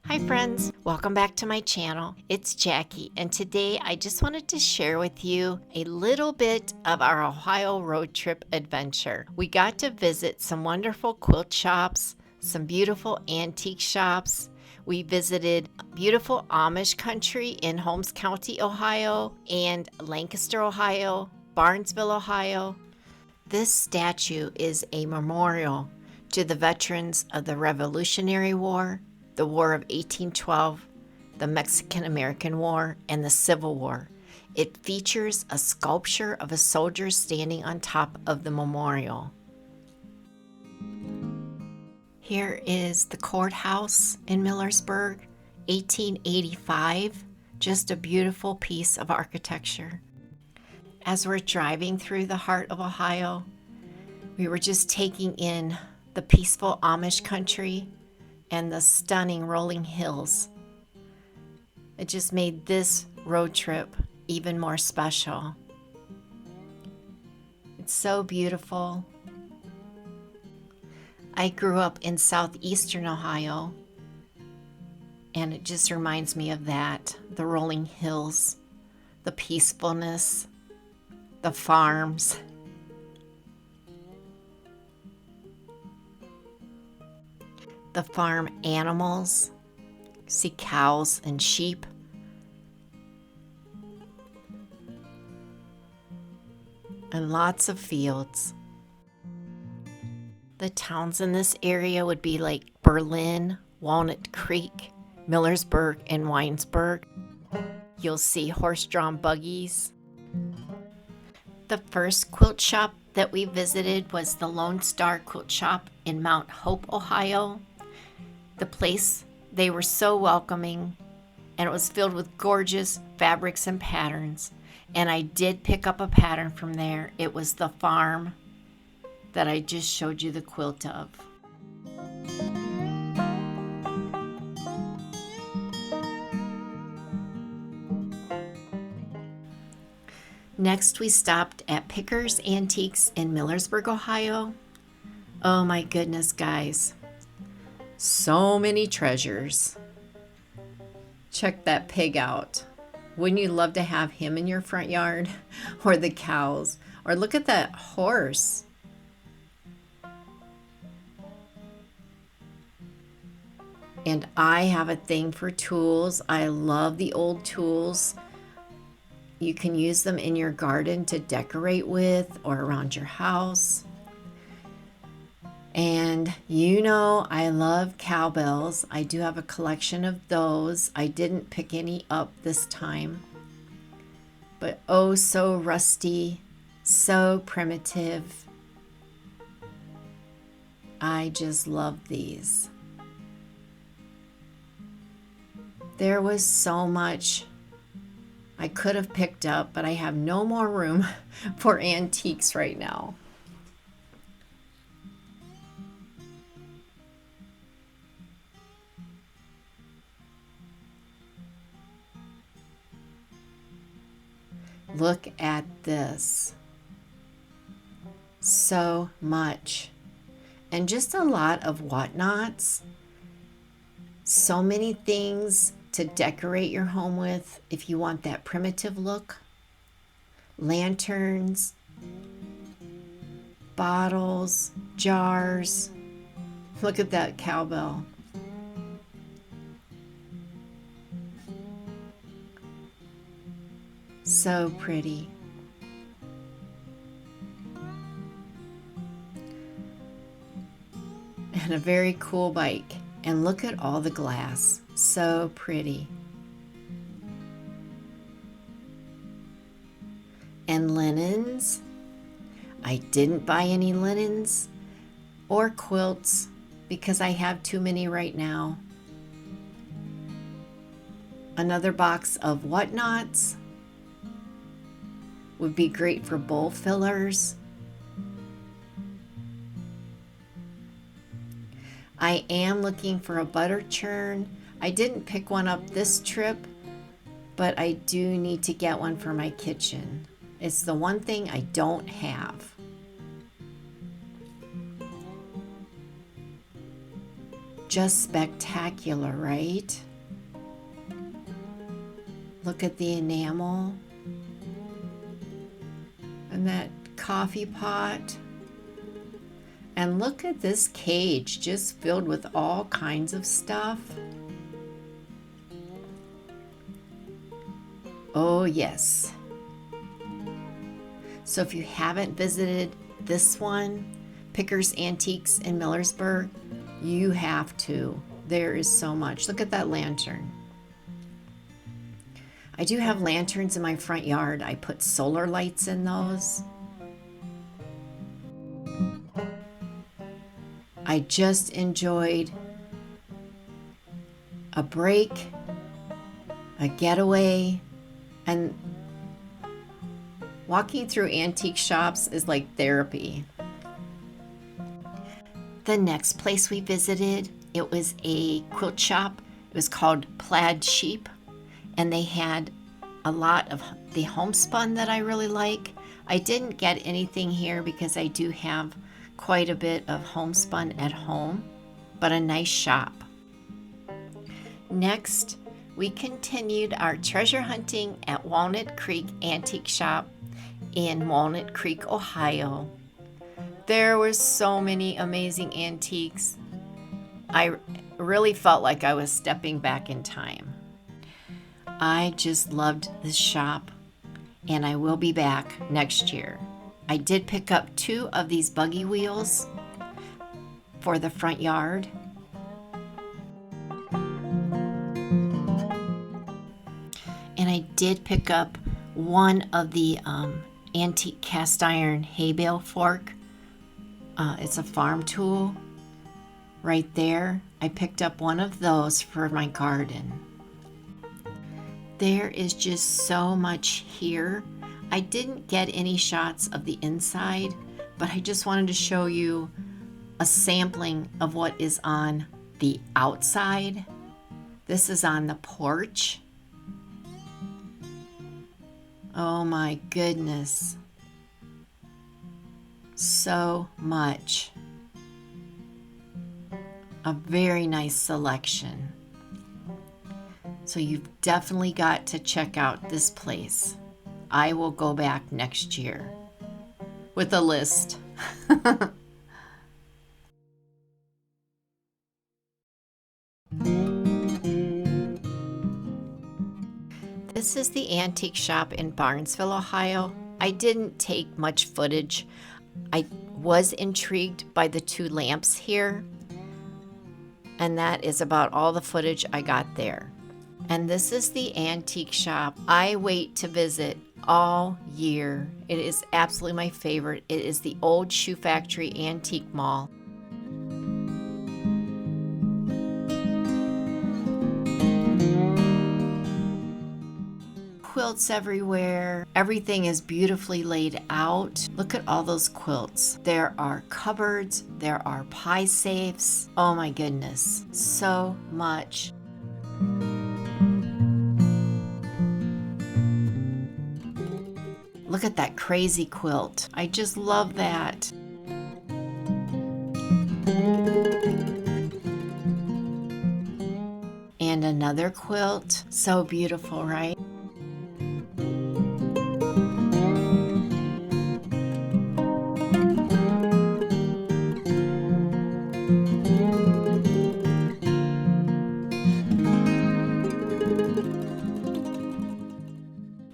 Hi friends, welcome back to my channel. It's Jackie, and today I just wanted to share with you a little bit of our Ohio road trip adventure. We got to visit some wonderful quilt shops, some beautiful antique shops. We visited beautiful Amish Country in Holmes County, Ohio, and Lancaster, Ohio, Barnesville, Ohio. This statue is a memorial to the veterans of the Revolutionary War, the War of 1812, the Mexican-American War, and the Civil War. It features a sculpture of a soldier standing on top of the memorial. Here is the courthouse in Millersburg, 1885. Just a beautiful piece of architecture. As we're driving through the heart of Ohio, we were just taking in the peaceful Amish country and the stunning rolling hills. It just made this road trip even more special. It's so beautiful. I grew up in southeastern Ohio, and it just reminds me of that. The rolling hills, the peacefulness, the farms. The farm animals, see cows and sheep. And lots of fields. The towns in this area would be like Berlin, Walnut Creek, Millersburg, and Weinsberg. You'll see horse-drawn buggies. The first quilt shop that we visited was the Lone Star Quilt Shop in Mount Hope, Ohio. The place, they were so welcoming, and it was filled with gorgeous fabrics and patterns. And I did pick up a pattern from there. It was the farm that I just showed you the quilt of. Next, we stopped at Picker's Antiques in Millersburg, Ohio. Oh my goodness, guys. So many treasures. Check that pig out. Wouldn't you love to have him in your front yard? Or the cows? Or look at that horse. And I have a thing for tools. I love the old tools. You can use them in your garden to decorate with or around your house. And you know, I love cowbells. I do have a collection of those. I didn't pick any up this time. But oh, so rusty, so primitive. I just love these. There was so much I could have picked up, but I have no more room for antiques right now. Look at this. So much. And just a lot of whatnots. So many things to decorate your home with if you want that primitive look. Lanterns, bottles, jars. Look at that cowbell. So pretty. And a very cool bike. And look at all the glass. So pretty. And linens. I didn't buy any linens or quilts because I have too many right now. Another box of whatnots. Would be great for bowl fillers. I am looking for a butter churn. I didn't pick one up this trip, but I do need to get one for my kitchen. It's the one thing I don't have. Just spectacular, right? Look at the enamel and that coffee pot. And look at this cage, just filled with all kinds of stuff. Oh yes. So if you haven't visited this one, Pickers Antiques in Millersburg, you have to. There is so much. Look at that lantern. I do have lanterns in my front yard. I put solar lights in those. I just enjoyed a break, a getaway, and walking through antique shops is like therapy. The next place we visited, it was a quilt shop. It was called Plaid Sheep, and they had a lot of the homespun that I really like. I didn't get anything here because I do have quite a bit of homespun at home, but a nice shop. Next, we continued our treasure hunting at Walnut Creek Antique Shop in Walnut Creek, Ohio. There were so many amazing antiques. I really felt like I was stepping back in time. I just loved this shop, and I will be back next year. I did pick up 2 of these buggy wheels for the front yard. And I did pick up one of the antique cast iron hay bale fork. It's a farm tool right there. I picked up one of those for my garden. There is just so much here. I didn't get any shots of the inside, but I just wanted to show you a sampling of what is on the outside. This is on the porch. Oh my goodness. So much. A very nice selection. So you've definitely got to check out this place. I will go back next year with a list. This is the antique shop in Barnesville, Ohio. I didn't take much footage. I was intrigued by the 2 lamps here, and that is about all the footage I got there. And this is the antique shop I wait to visit all year. It is absolutely my favorite. It is the Old Shoe Factory Antique Mall. Quilts everywhere. Everything is beautifully laid out. Look at all those quilts. There are cupboards. There are pie safes. Oh my goodness. So much. Look at that crazy quilt. I just love that. And another quilt. So beautiful, right?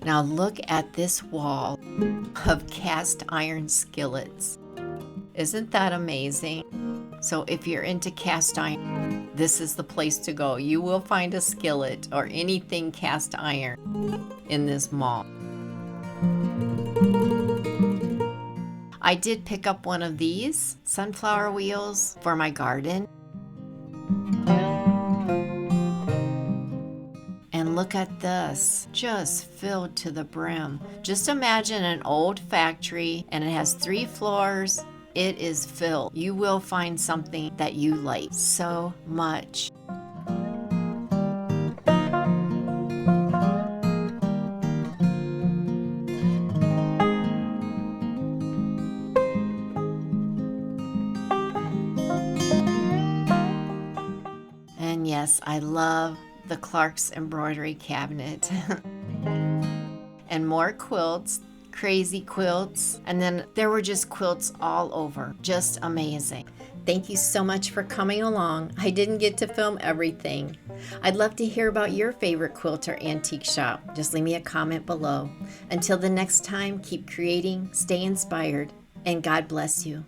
Now look at this wall of cast iron skillets. Isn't that amazing? So if you're into cast iron, this is the place to go. You will find a skillet or anything cast iron in this mall. I did pick up one of these sunflower wheels for my garden. And look at this, just filled to the brim. Just imagine an old factory and it has 3 floors. It is filled. You will find something that you like so much. I love the Clark's embroidery cabinet. And more quilts, crazy quilts. And then there were just quilts all over. Just amazing. Thank you so much for coming along. I didn't get to film everything. I'd love to hear about your favorite quilt or antique shop. Just leave me a comment below. Until the next time, keep creating, stay inspired, and God bless you.